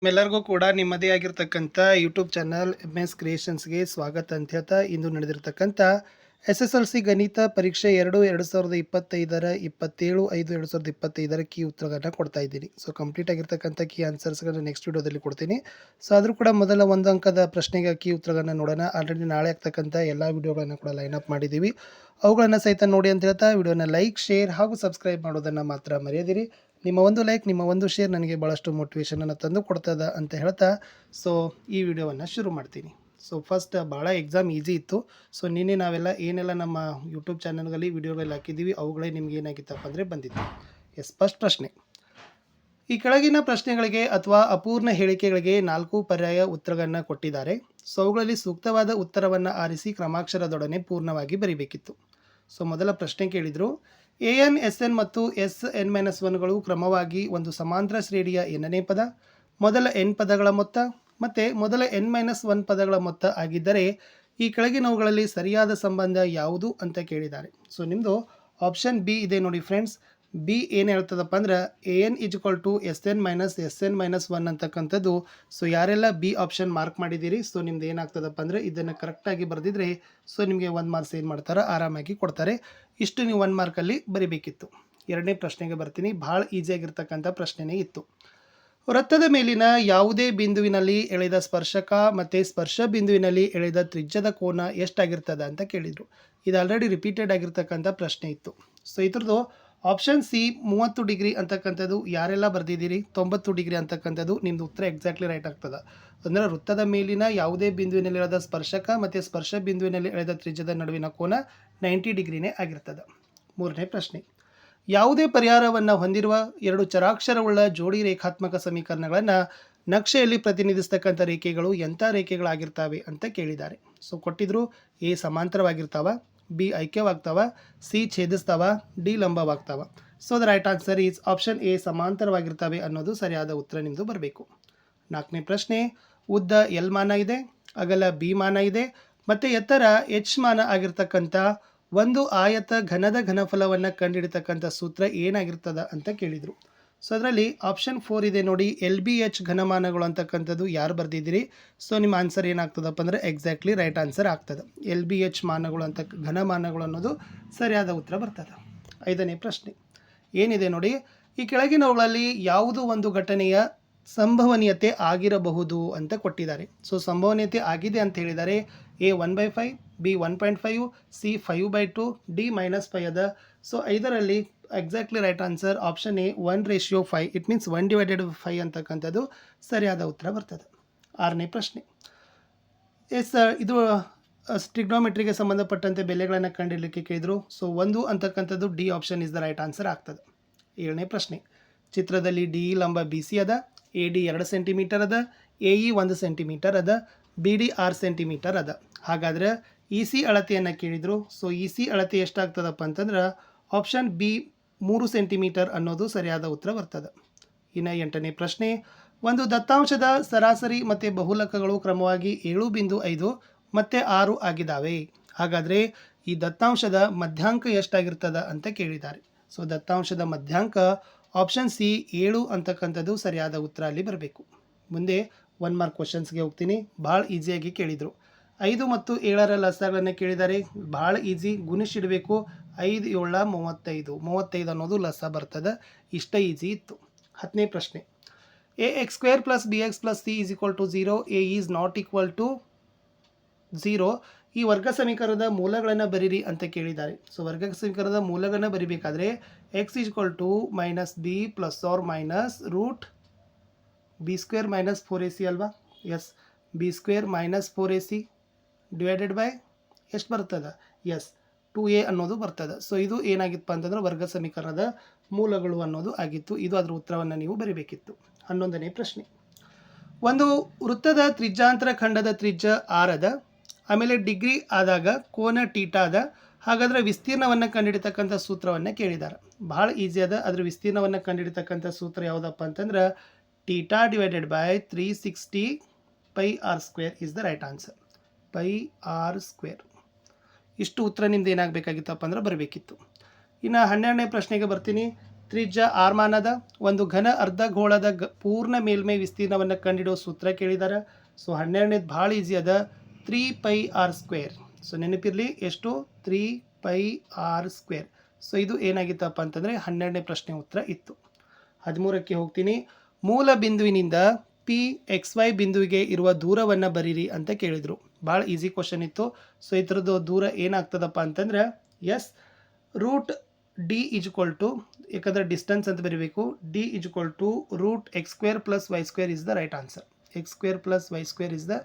ನಿಮ್ಮೆಲ್ಲರಿಗೂ ಕೂಡ ನಿಮ್ಮದೇ ಆಗಿರ್ತಕ್ಕಂಥ ಯೂಟ್ಯೂಬ್ ಚಾನಲ್ MS ಕ್ರಿಯೇಷನ್ಸ್ಗೆ ಸ್ವಾಗತ ಅಂತ ಹೇಳ್ತಾ ಇಂದು ನಡೆದಿರ್ತಕ್ಕಂಥ SSLC ಗಣಿತ ಪರೀಕ್ಷೆ 2025ರ 27/5/2025 ಕೀ ಉತ್ತರಗಳನ್ನ ಕೊಡ್ತಾ ಇದ್ದೀನಿ. ಸೊ ಕಂಪ್ಲೀಟ್ ಆಗಿರ್ತಕ್ಕಂಥ ಕೀ ಆನ್ಸರ್ಸ್ಗಳನ್ನ ನೆಕ್ಸ್ಟ್ ವಿಡಿಯೋದಲ್ಲಿ ಕೊಡ್ತೀನಿ. ಸೊ ಆದರೂ ಕೂಡ ಮೊದಲ ಒಂದು ಅಂಕದ ಪ್ರಶ್ನೆಗೆ ಕೀ ಉತ್ತರಗಳನ್ನ ನೋಡೋಣ. ಆಲ್ರೆಡಿ ನಾಳೆ ಆಗ್ತಕ್ಕಂಥ ಎಲ್ಲ ವಿಡಿಯೋಗಳನ್ನ ಕೂಡ ಲೈನ್ ಅಪ್ ಮಾಡಿದ್ದೀವಿ. ಅವುಗಳನ್ನು ಸಹಿತ ನೋಡಿ ಅಂತ ಹೇಳ್ತಾ ವಿಡಿಯೋನ ಲೈಕ್, ಶೇರ್ ಹಾಗೂ ಸಬ್ಸ್ಕ್ರೈಬ್ ಮಾಡೋದನ್ನು ಮಾತ್ರ ಮರೆಯದಿರಿ. ನಿಮ್ಮ ಒಂದು ಲೈಕ್, ನಿಮ್ಮ ಒಂದು ಶೇರ್ ನನಗೆ ಭಾಳಷ್ಟು ಮೋಟಿವೇಶನನ್ನು ತಂದು ಕೊಡ್ತದೆ ಅಂತ ಹೇಳ್ತಾ ಸೊ ಈ ವಿಡಿಯೋವನ್ನು ಶುರು ಮಾಡ್ತೀನಿ. ಸೊ ಫಸ್ಟ್ ಭಾಳ ಎಕ್ಸಾಮ್ ಈಸಿ ಇತ್ತು. ಸೊ ನಿನ್ನೆ ನಾವೆಲ್ಲ ಏನೆಲ್ಲ ನಮ್ಮ ಯೂಟ್ಯೂಬ್ ಚಾನಲ್ಗಳಲ್ಲಿ ವಿಡಿಯೋಗಳಲ್ಲಿ ಹಾಕಿದ್ದೀವಿ ಅವುಗಳೇ ನಿಮ್ಗೆ ಏನಾಗಿತ್ತಪ್ಪ ಅಂದರೆ ಬಂದಿತ್ತು. ಫಸ್ಟ್ ಪ್ರಶ್ನೆ, ಈ ಕೆಳಗಿನ ಪ್ರಶ್ನೆಗಳಿಗೆ ಅಥವಾ ಅಪೂರ್ಣ ಹೇಳಿಕೆಗಳಿಗೆ 4 ಪರ್ಯಾಯ ಉತ್ತರಗಳನ್ನು ಕೊಟ್ಟಿದ್ದಾರೆ. ಸೊ ಅವುಗಳಲ್ಲಿ ಸೂಕ್ತವಾದ ಉತ್ತರವನ್ನು ಆರಿಸಿ ಕ್ರಮಾಕ್ಷರದೊಡನೆ ಪೂರ್ಣವಾಗಿ ಬರೀಬೇಕಿತ್ತು. ಸೊ ಮೊದಲ ಪ್ರಶ್ನೆ ಕೇಳಿದರು, AN, SN ಮತ್ತು SN-1ಗಳು ಕ್ರಮವಾಗಿ ಒಂದು ಸಮಾಂತರ ಶ್ರೇಣಿಯ ಎನ್ನನೇ ಪದ, ಮೊದಲ n ಪದಗಳ ಮೊತ್ತ ಮತ್ತು ಮೊದಲ n-1 ಪದಗಳ ಮೊತ್ತ ಆಗಿದ್ದರೆ ಈ ಕೆಳಗಿನವುಗಳಲ್ಲಿ ಸರಿಯಾದ ಸಂಬಂಧ ಯಾವುದು ಅಂತ ಕೇಳಿದ್ದಾರೆ. ಸೊ ನಿಮ್ಮದು ಆಪ್ಷನ್ ಬಿ ಇದೆ ನೋಡಿ ಫ್ರೆಂಡ್ಸ್. ಬಿ ಏನು ಹೇಳ್ತದಪ್ಪ ಅಂದ್ರೆ AN = SN-SN-1 ಅಂತಕ್ಕಂಥದ್ದು. ಸೊ ಯಾರೆಲ್ಲ ಬಿ ಆಪ್ಷನ್ ಮಾರ್ಕ್ ಮಾಡಿದ್ದೀರಿ ಸೊ ನಿಮ್ದು ಏನಾಗ್ತದಪ್ಪ ಅಂದರೆ ಇದನ್ನು ಕರೆಕ್ಟಾಗಿ ಬರೆದಿದ್ರೆ ಸೊ ನಿಮಗೆ 1 ಮಾರ್ಕ್ಸ್ ಏನು ಮಾಡ್ತಾರೆ ಆರಾಮಾಗಿ ಕೊಡ್ತಾರೆ. ಇಷ್ಟು ನೀವು 1 ಮಾರ್ಕಲ್ಲಿ ಬರಿಬೇಕಿತ್ತು. ಎರಡನೇ ಪ್ರಶ್ನೆಗೆ ಬರ್ತೀನಿ. ಭಾಳ ಈಸಿಯಾಗಿರ್ತಕ್ಕಂಥ ಪ್ರಶ್ನೆನೇ ಇತ್ತು. ವೃತ್ತದ ಮೇಲಿನ ಯಾವುದೇ ಬಿಂದುವಿನಲ್ಲಿ ಎಳೆದ ಸ್ಪರ್ಶಕ ಮತ್ತು ಸ್ಪರ್ಶ ಬಿಂದುವಿನಲ್ಲಿ ಎಳೆದ ತ್ರಿಜ್ಯದ ಕೋನ ಎಷ್ಟಾಗಿರ್ತದೆ ಅಂತ ಕೇಳಿದರು. ಇದು ಆಲ್ರೆಡಿ ರಿಪೀಟೆಡ್ ಆಗಿರ್ತಕ್ಕಂಥ ಪ್ರಶ್ನೆ ಇತ್ತು. ಸೊ ಇದ್ರದ್ದು ಆಪ್ಷನ್ ಸಿ 30 ಡಿಗ್ರಿ ಅಂತಕ್ಕಂಥದ್ದು ಯಾರೆಲ್ಲ ಬರೆದಿದ್ದೀರಿ 90 ಡಿಗ್ರಿ ಅಂತಕ್ಕಂಥದ್ದು ನಿಮ್ಮದು ಉತ್ತರ ಎಕ್ಸಾಕ್ಟ್ಲಿ ರೈಟ್ ಆಗ್ತದೆ. ಅಂದರೆ ವೃತ್ತದ ಮೇಲಿನ ಯಾವುದೇ ಬಿಂದುವಿನಲ್ಲಿ ಎಳೆದ ಸ್ಪರ್ಶಕ ಮತ್ತು ಸ್ಪರ್ಶ ಬಿಂದುವಿನಲ್ಲಿ ಎಳೆದ ತ್ರಿಜ್ಯದ ನಡುವಿನ ಕೋನ 90 ಡಿಗ್ರಿನೇ ಆಗಿರ್ತದೆ. ಮೂರನೇ ಪ್ರಶ್ನೆ, ಯಾವುದೇ ಪರಿಹಾರವನ್ನು ಹೊಂದಿರುವ 2 ಚರಾಕ್ಷರವುಳ್ಳ ಜೋಡಿ ರೇಖಾತ್ಮಕ ಸಮೀಕರಣಗಳನ್ನು ನಕ್ಷೆಯಲ್ಲಿ ಪ್ರತಿನಿಧಿಸ್ತಕ್ಕಂಥ ರೇಖೆಗಳು ಎಂಥ ರೇಖೆಗಳಾಗಿರ್ತವೆ ಅಂತ ಕೇಳಿದ್ದಾರೆ. ಸೊ ಕೊಟ್ಟಿದ್ರು ಎ ಸಮಾಂತರವಾಗಿರ್ತಾವ, ಬಿ ಐಕ್ಯವಾಗ್ತಾವ, ಸಿ ಛೇದಿಸ್ತಾವ, ಡಿ ಲಂಬವಾಗ್ತಾವ. So the right answer is option A ಸಮಾಂತರವಾಗಿರ್ತವೆ ಅನ್ನೋದು ಸರಿಯಾದ ಉತ್ತರ ನಿಮ್ಮದು ಬರಬೇಕು. ನಾಲ್ಕನೇ ಪ್ರಶ್ನೆ, ಉದ್ದ ಎಲ್ ಮಾನ ಇದೆ, ಅಗಲ ಬಿ ಮಾನ ಇದೆ ಮತ್ತು ಎತ್ತರ ಎಚ್ ಮಾನ ಆಗಿರ್ತಕ್ಕಂಥ ಒಂದು ಆಯತ ಘನದ ಘನಫಲವನ್ನು ಕಂಡುಹಿಡಿತಕ್ಕಂಥ ಸೂತ್ರ ಏನಾಗಿರ್ತದ ಅಂತ ಕೇಳಿದರು. ಸೊ ಅದರಲ್ಲಿ ಆಪ್ಷನ್ 4 ಇದೆ ನೋಡಿ, LBH ಘನಮಾನಗಳು ಅಂತಕ್ಕಂಥದ್ದು ಯಾರು ಬರೆದಿದ್ದೀರಿ ಸೊ ನಿಮ್ಮ ಆನ್ಸರ್ ಏನಾಗ್ತದಪ್ಪ ಅಂದರೆ ಎಕ್ಸಾಕ್ಟ್ಲಿ ರೈಟ್ ಆನ್ಸರ್ ಆಗ್ತದೆ. LBH ಮಾನಗಳು ಅಂತ ಘನಮಾನಗಳು ಅನ್ನೋದು ಸರಿಯಾದ ಉತ್ತರ ಬರ್ತದೆ. ಐದನೇ ಪ್ರಶ್ನೆ ಏನಿದೆ ನೋಡಿ, ಈ ಕೆಳಗಿನವುಗಳಲ್ಲಿ ಯಾವುದು ಒಂದು ಘಟನೆಯ ಸಂಭವನೀಯತೆ ಆಗಿರಬಹುದು ಅಂತ ಕೊಟ್ಟಿದ್ದಾರೆ. ಸೊ ಸಂಭವನೀಯತೆ ಆಗಿದೆ ಅಂತ ಹೇಳಿದ್ದಾರೆ. A 1/5, B 1.5, C 5/2, D -5 ಅದ. ಸೊ ಐದರಲ್ಲಿ exactly right answer option A 1:5. It means 1/5 ಅಂತಕ್ಕಂಥದ್ದು ಸರಿಯಾದ ಉತ್ತರ ಬರ್ತದೆ. ಆರನೇ ಪ್ರಶ್ನೆ, ಇದು ಟ್ರಿಗ್ನೋಮೆಟ್ರಿಗೆ ಸಂಬಂಧಪಟ್ಟಂತೆ ಬೆಲೆಗಳನ್ನು ಕಂಡುಹಿಡಲಿಕ್ಕೆ ಕೇಳಿದರು. ಸೊ 1 ಅಂತಕ್ಕಂಥದ್ದು D option is the right answer ಆಗ್ತದೆ. ಏಳನೇ ಪ್ರಶ್ನೆ, ಚಿತ್ರದಲ್ಲಿ ಡಿ ಲಂಬ BC ಅದ, AD 2 ಸೆಂಟಿಮೀಟರ್ ಅದ, AE 1 ಸೆಂಟಿಮೀಟರ್ ಅದ, BD 6 ಸೆಂಟಿಮೀಟರ್ ಅದ. ಹಾಗಾದರೆ EC ಅಳತೆಯನ್ನು ಕೇಳಿದರು. ಸೊ EC ಅಳತೆ ಎಷ್ಟಾಗ್ತದಪ್ಪ ಅಂತಂದ್ರೆ ಆಪ್ಷನ್ ಬಿ 3 ಸೆಂಟಿಮೀಟರ್ ಅನ್ನೋದು ಸರಿಯಾದ ಉತ್ತರ ಬರ್ತದೆ. ಇನ್ನು ಎಂಟನೇ ಪ್ರಶ್ನೆ, ಒಂದು ದತ್ತಾಂಶದ ಸರಾಸರಿ ಮತ್ತು ಬಹುಲಕಗಳು ಕ್ರಮವಾಗಿ 7.5 ಮತ್ತು 6 ಆಗಿದ್ದಾವೆ. ಹಾಗಾದರೆ ಈ ದತ್ತಾಂಶದ ಮಧ್ಯಾಂಕ ಎಷ್ಟಾಗಿರ್ತದೆ ಅಂತ ಕೇಳಿದ್ದಾರೆ. ಸೊ ದತ್ತಾಂಶದ ಮಧ್ಯಾಂಕ ಆಪ್ಷನ್ ಸಿ 7 ಅಂತಕ್ಕಂಥದ್ದು ಸರಿಯಾದ ಉತ್ತರ ಅಲ್ಲಿ ಬರಬೇಕು. ಮುಂದೆ 1 ಮಾರ್ಕ್ ಕ್ವಶನ್ಸ್ಗೆ ಹೋಗ್ತೀನಿ. ಭಾಳ ಈಸಿಯಾಗಿ ಕೇಳಿದರು. 5 ಮತ್ತು 7ರ ಲಸಗಳನ್ನು ಕೇಳಿದ್ದಾರೆ. ಭಾಳ ಈಸಿ, ಗುಣಿಸಿಡಬೇಕು. 5 7 35 ಅನ್ನೋದು ಲಸ ಬರ್ತದೆ. ಇಷ್ಟ ಈಸಿ ಇತ್ತು. 10ನೇ ಪ್ರಶ್ನೆ, AX² + BX + C = 0, A is not equal to 0. ಈ ವರ್ಗ ಸಮೀಕರಣದ ಮೂಲಗಳನ್ನು ಬರೀರಿ ಅಂತ ಕೇಳಿದ್ದಾರೆ. ಸೊ ವರ್ಗ ಸಮೀಕರಣದ ಮೂಲಗಳನ್ನು ಬರಿಬೇಕಾದ್ರೆ x = -b ± √b² - 4ac ಅಲ್ವಾ. S, b² - 4ac divided by ಎಷ್ಟು ಬರ್ತದೆ? ಎಸ್, 2a ಅನ್ನೋದು ಬರ್ತದೆ. ಸೊ ಇದು ಏನಾಗಿತ್ತು ಅಂತಂದ್ರೆ ವರ್ಗ ಸಮೀಕರಣದ ಮೂಲಗಳು ಅನ್ನೋದು ಆಗಿತ್ತು. ಇದು ಅದರ ಉತ್ತರವನ್ನು ನೀವು ಬರಿಬೇಕಿತ್ತು. 11ನೇ ಪ್ರಶ್ನೆ, ಒಂದು ವೃತ್ತದ ತ್ರಿಜ್ಯಾಂತರ ಖಂಡದ ತ್ರಿಜ್ಯ r ಅದ, ಆಮೇಲೆ ಡಿಗ್ರಿ ಆದಾಗ ಕೋನ ಟೀಟಾ ಅದ. ಹಾಗಾದರೆ ವಿಸ್ತೀರ್ಣವನ್ನು ಕಂಡುಹಿಡಿತಕ್ಕಂಥ ಸೂತ್ರವನ್ನು ಕೇಳಿದ್ದಾರೆ. ಭಾಳ ಈಸಿ ಅದ. ಅದರ ವಿಸ್ತೀರ್ಣವನ್ನು ಕಂಡುಹಿಡಿತಕ್ಕಂಥ ಸೂತ್ರ ಯಾವುದಪ್ಪ ಅಂತಂದ್ರೆ theta divided by 360 πr² is the right answer. πr². ಇಷ್ಟು ಉತ್ತರ ನಿಮ್ದು ಏನಾಗಬೇಕಾಗಿತ್ತಪ್ಪ ಅಂದ್ರೆ ಬರಬೇಕಿತ್ತು. ಇನ್ನು 12ನೇ ಪ್ರಶ್ನೆಗೆ ಬರ್ತೀನಿ. ತ್ರಿಜ್ಯ ಆರ್ ಮಾನದ. ಒಂದು ಘನ ಅರ್ಧಗೋಳದ ಪೂರ್ಣ ಮೇಲ್ಮೈ ವಿಸ್ತೀರ್ಣವನ್ನು ಕಂಡುಹಿಡಿಯೋ ಸೂತ್ರ ಕೇಳಿದ್ದಾರೆ. ಸೊ 12ನೇದು ಭಾಳ ಈಸಿ ಅದ, 3πr². ಸೊ ನೆನಪಿರಲಿ ಎಷ್ಟು, 3πr². ಸೊ ಇದು ಏನಾಗಿತ್ತಪ್ಪ ಅಂತಂದರೆ 12ನೇ ಪ್ರಶ್ನೆ ಉತ್ತರ ಇತ್ತು. 13ಕ್ಕೆ ಹೋಗ್ತೀನಿ. ಮೂಲ ಬಿಂದುವಿನಿಂದ PXY ಬಿಂದುವಿಗೆ ಇರುವ ದೂರವನ್ನು ಬರೀರಿ ಅಂತ ಕೇಳಿದರು. ಭಾಳ ಈಸಿ ಕ್ವಶನ್ ಇತ್ತು. ಸೊ ಇದರದ್ದು ದೂರ ಏನಾಗ್ತದಪ್ಪ ಅಂತಂದ್ರೆ √D = ಯಾಕಂದರೆ ಡಿಸ್ಟೆನ್ಸ್ ಅಂತ ಬರೀಬೇಕು, D = √x² + y² is the right answer. x² + y² is the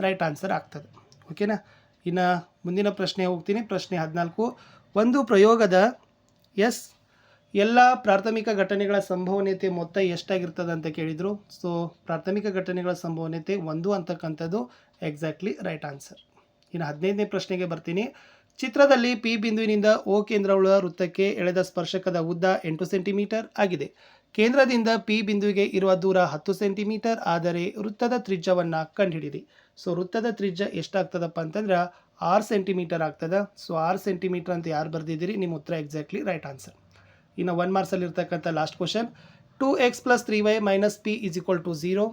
right answer ಆಗ್ತದೆ. ಓಕೆನಾ. ಇನ್ನು ಮುಂದಿನ ಪ್ರಶ್ನೆ ಹೋಗ್ತೀನಿ. ಪ್ರಶ್ನೆ 14. ಒಂದು ಪ್ರಯೋಗದ ಎಲ್ಲ ಪ್ರಾಥಮಿಕ ಘಟನೆಗಳ ಸಂಭವನೀಯತೆ ಮೊತ್ತ ಎಷ್ಟಾಗಿರ್ತದೆ ಅಂತ ಕೇಳಿದರು. ಸೊ ಪ್ರಾಥಮಿಕ ಘಟನೆಗಳ ಸಂಭವನೀಯತೆ 1 ಅಂತಕ್ಕಂಥದ್ದು ಎಕ್ಸಾಕ್ಟ್ಲಿ ರೈಟ್ ಆನ್ಸರ್. ಇನ್ನು 15ನೇ ಪ್ರಶ್ನೆಗೆ ಬರ್ತೀನಿ. ಚಿತ್ರದಲ್ಲಿ P ಬಿಂದುವಿನಿಂದ O ಕೇಂದ್ರವುಳ್ಳ ವೃತ್ತಕ್ಕೆ ಎಳೆದ ಸ್ಪರ್ಶಕದ ಉದ್ದ 8 ಸೆಂಟಿಮೀಟರ್ ಆಗಿದೆ. ಕೇಂದ್ರದಿಂದ P ಬಿಂದುವಿಗೆ ಇರುವ ದೂರ 10 ಸೆಂಟಿಮೀಟರ್ ಆದರೆ ವೃತ್ತದ ತ್ರಿಜ್ಯವನ್ನು ಕಂಡುಹಿಡಿಯಿರಿ. ಸೊ ವೃತ್ತದ ತ್ರಿಜ್ಯ ಎಷ್ಟಾಗ್ತದಪ್ಪ ಅಂತಂದ್ರೆ 6 ಸೆಂಟಿಮೀಟರ್ ಆಗ್ತದೆ. ಸೊ 6 ಸೆಂಟಿಮೀಟರ್ ಅಂತ ಯಾರು ಬರ್ದಿದ್ದೀರಿ, ನಿಮ್ಮ ಉತ್ತರ ಎಕ್ಸಾಕ್ಟ್ಲಿ ರೈಟ್ ಆನ್ಸರ್. ಇನ್ನು 1 ಮಾರ್ಕ್ಸಲ್ಲಿ ಇರ್ತಕ್ಕಂಥ last question. 2x + 3y - p = 0,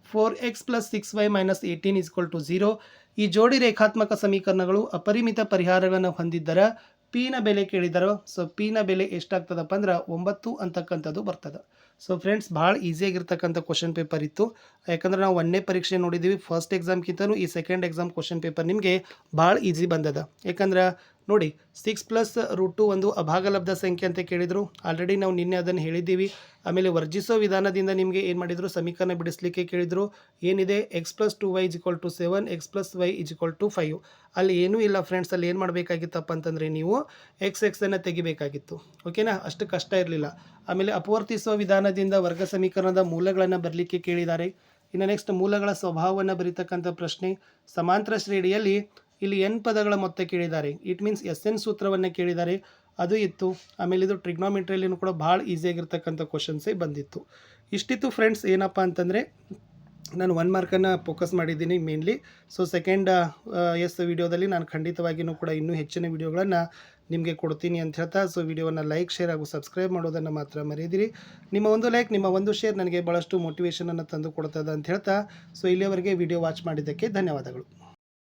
4x + 6y - 18 = 0. ಈ ಜೋಡಿ ರೇಖಾತ್ಮಕ ಸಮೀಕರಣಗಳು ಅಪರಿಮಿತ ಪರಿಹಾರಗಳನ್ನು ಹೊಂದಿದ್ದರೆ ಪಿನ ಬೆಲೆ ಕೇಳಿದರು. ಸೊ ಪಿನ ಬೆಲೆ ಎಷ್ಟಾಗ್ತದಪ್ಪ ಅಂದ್ರೆ 9 ಅಂತಕ್ಕಂಥದ್ದು ಬರ್ತದೆ. ಸೊ ಫ್ರೆಂಡ್ಸ್, ಭಾಳ ಈಸಿಯಾಗಿರ್ತಕ್ಕಂಥ ಕ್ವಶನ್ ಪೇಪರ್ ಇತ್ತು. ಯಾಕಂದ್ರೆ ನಾವು 1ನೇ ಪರೀಕ್ಷೆ ನೋಡಿದ್ದೀವಿ, ಫಸ್ಟ್ ಎಕ್ಸಾಮ್ಗಿಂತಲೂ ಈ ಸೆಕೆಂಡ್ ಎಕ್ಸಾಮ್ ಕ್ವಶನ್ ಪೇಪರ್ ನಿಮಗೆ ಭಾಳ ಈಸಿ ಬಂದದ. ಯಾಕಂದ್ರೆ ನೋಡಿ, 6 + √2 ಒಂದು ಅಭಾಗಲಬ್ಧ ಸಂಖ್ಯೆ ಅಂತ ಕೇಳಿದರು. ಆಲ್ರೆಡಿ ನಾವು ನಿನ್ನೆ ಅದನ್ನು ಹೇಳಿದ್ದೀವಿ. ಆಮೇಲೆ ವರ್ಜಿಸೋ ವಿಧಾನದಿಂದ ನಿಮಗೆ ಏನು ಮಾಡಿದರು, ಸಮೀಕರಣ ಬಿಡಿಸಲಿಕ್ಕೆ ಕೇಳಿದರು. ಏನಿದೆ, x + 2y = 7, x + y = 5. ಅಲ್ಲಿ ಏನೂ ಇಲ್ಲ ಫ್ರೆಂಡ್ಸ್. ಅಲ್ಲಿ ಏನು ಮಾಡಬೇಕಾಗಿತ್ತಪ್ಪ ಅಂತಂದರೆ ನೀವು ಅನ್ನು ತೆಗಿಬೇಕಾಗಿತ್ತು. ಓಕೆನಾ, ಅಷ್ಟು ಕಷ್ಟ ಇರಲಿಲ್ಲ. ಆಮೇಲೆ ಅಪವರ್ತಿಸುವ ವಿಧಾನದಿಂದ ವರ್ಗ ಸಮೀಕರಣದ ಮೂಲಗಳನ್ನು ಬರಲಿಕ್ಕೆ ಕೇಳಿದ್ದಾರೆ. ಇನ್ನು ನೆಕ್ಸ್ಟ್ ಮೂಲಗಳ ಸ್ವಭಾವವನ್ನು ಬರೀತಕ್ಕಂಥ ಪ್ರಶ್ನೆ. ಸಮಾಂತರ ಶ್ರೇಣಿಯಲ್ಲಿ ಇಲ್ಲಿ n ಪದಗಳ ಮೊತ್ತ ಕೇಳಿದ್ದಾರೆ. ಇಟ್ ಮೀನ್ಸ್ SN ಸೂತ್ರವನ್ನು ಕೇಳಿದ್ದಾರೆ, ಅದು ಇತ್ತು. ಆಮೇಲೆ ಇದು ಟ್ರಿಗ್ನೋಮೆಟ್ರಿಯಲ್ಲಿನೂ ಕೂಡ ಭಾಳ ಈಸಿಯಾಗಿರ್ತಕ್ಕಂಥ ಕ್ವಶನ್ಸೇ ಬಂದಿತ್ತು. ಇಷ್ಟಿತ್ತು ಫ್ರೆಂಡ್ಸ್. ಏನಪ್ಪ ಅಂತಂದರೆ ನಾನು 1 ಮಾರ್ಕನ್ನು ಫೋಕಸ್ ಮಾಡಿದ್ದೀನಿ ಮೇನ್ಲಿ. ಸೊ ಸೆಕೆಂಡ್ ವಿಡಿಯೋದಲ್ಲಿ ನಾನು ಖಂಡಿತವಾಗಿಯೂ ಕೂಡ ಇನ್ನೂ ಹೆಚ್ಚಿನ ವಿಡಿಯೋಗಳನ್ನು ನಿಮಗೆ ಕೊಡ್ತೀನಿ ಅಂತ ಹೇಳ್ತಾ, ಸೊ ವಿಡಿಯೋವನ್ನು ಲೈಕ್, ಶೇರ್ ಹಾಗೂ ಸಬ್ಸ್ಕ್ರೈಬ್ ಮಾಡೋದನ್ನು ಮಾತ್ರ ಮರೆಯದಿರಿ. ನಿಮ್ಮ ಒಂದು ಲೈಕ್, ನಿಮ್ಮ ಒಂದು ಶೇರ್ ನನಗೆ ಭಾಳಷ್ಟು ಮೋಟಿವೇಶನನ್ನು ತಂದು ಕೊಡ್ತದೆ ಅಂತ ಹೇಳ್ತಾ, ಸೊ ಇಲ್ಲಿಯವರೆಗೆ ವಿಡಿಯೋ ವಾಚ್ ಮಾಡಿದ್ದಕ್ಕೆ ಧನ್ಯವಾದಗಳು.